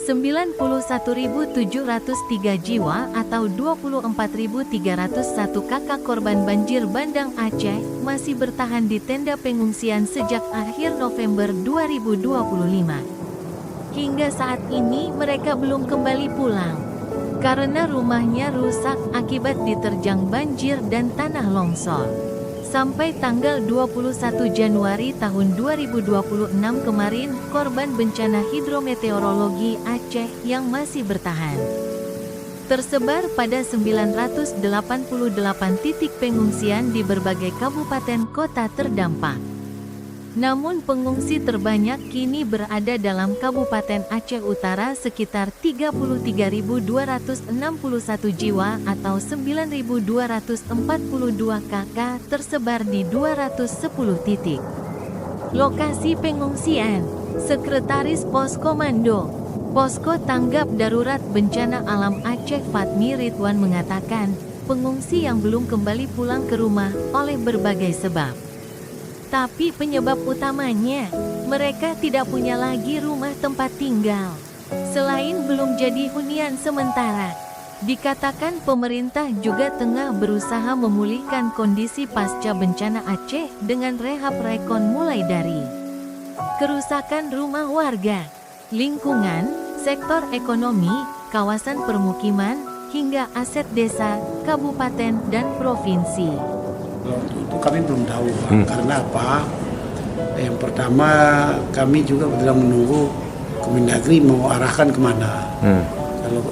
91.703 jiwa atau 24.301 kakak korban banjir bandang Aceh masih bertahan di tenda pengungsian sejak akhir November 2025. Hingga saat ini mereka belum kembali pulang karena rumahnya rusak akibat diterjang banjir dan tanah longsor. Sampai tanggal 21 Januari tahun 2026 kemarin, korban bencana hidrometeorologi Aceh yang masih bertahan tersebar pada 988 titik pengungsian di berbagai kabupaten kota terdampak. Namun pengungsi terbanyak kini berada dalam Kabupaten Aceh Utara sekitar 33.261 jiwa atau 9.242 kakak tersebar di 210 titik lokasi pengungsian. Sekretaris Poskomando Posko Tanggap Darurat Bencana Alam Aceh Fatmi Ridwan mengatakan, pengungsi yang belum kembali pulang ke rumah oleh berbagai sebab. Tapi penyebab utamanya, mereka tidak punya lagi rumah tempat tinggal. Selain belum jadi hunian sementara, dikatakan pemerintah juga tengah berusaha memulihkan kondisi pasca bencana Aceh dengan rehab rekon mulai dari kerusakan rumah warga, lingkungan, sektor ekonomi, kawasan permukiman, hingga aset desa, kabupaten, dan provinsi. Itu kami belum tahu, karena apa? Yang pertama, kami juga sedang menunggu Kemendagri mau arahkan kemana. Kalau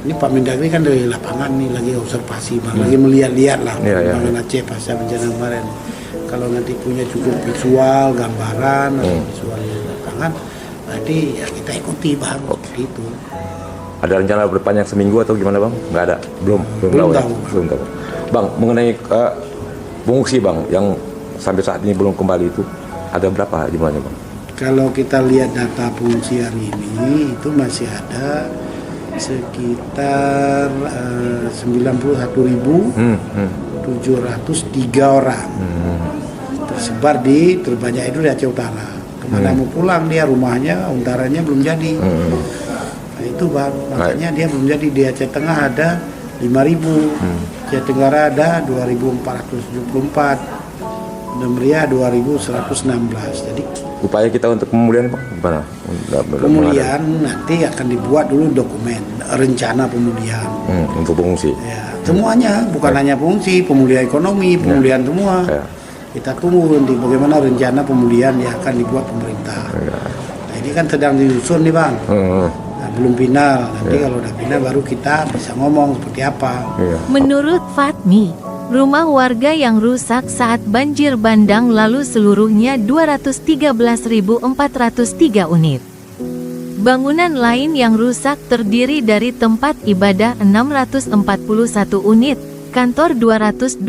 ini Pak Mendagri kan dari lapangan nih lagi observasi, lagi melihat-lihat lah perkembangan Aceh pasca bencana kemarin. Kalau nanti punya cukup visual, gambaran, atau visual di lapangan, berarti ya kita ikuti bang. Gitu. Ada rencana berpanjang seminggu atau gimana bang? Nggak ada, belum tahu. Belum tahu. Bang, mengenai pengungsi bang yang sampai saat ini belum kembali itu ada berapa jumlahnya bang? Kalau kita lihat data pengungsi hari ini itu masih ada sekitar 91.703 orang tersebar di terbanyak itu di Aceh Utara. Kemana mau pulang dia, rumahnya untaranya belum jadi. Nah itu bang, makanya dia belum jadi. Di Aceh Tengah ada 5.000. Aceh Tenggara ada 2.474, Meriah 2.116. Jadi upaya kita untuk pemulihan gimana? Pemulihan nanti akan dibuat dulu dokumen rencana pemulihan untuk pengungsi. Ya, semuanya bukan hanya pengungsi, pemulihan ekonomi, pemulihan semua. Ya. Kita tunggu nanti bagaimana rencana pemulihan yang akan dibuat pemerintah. Ya. Nah, ini kan sedang disusun nih bang. Belum final, nanti kalau udah final baru kita bisa ngomong seperti apa. Menurut Fatmi, rumah warga yang rusak saat banjir bandang lalu seluruhnya 213.403 unit. Bangunan lain yang rusak terdiri dari tempat ibadah 641 unit, kantor 227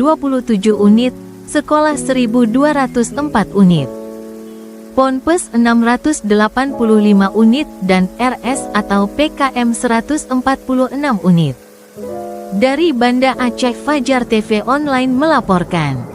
unit, sekolah 1.204 unit. Ponpes 685 unit dan RS atau PKM 146 unit. Dari Banda Aceh, Fajar TV Online melaporkan.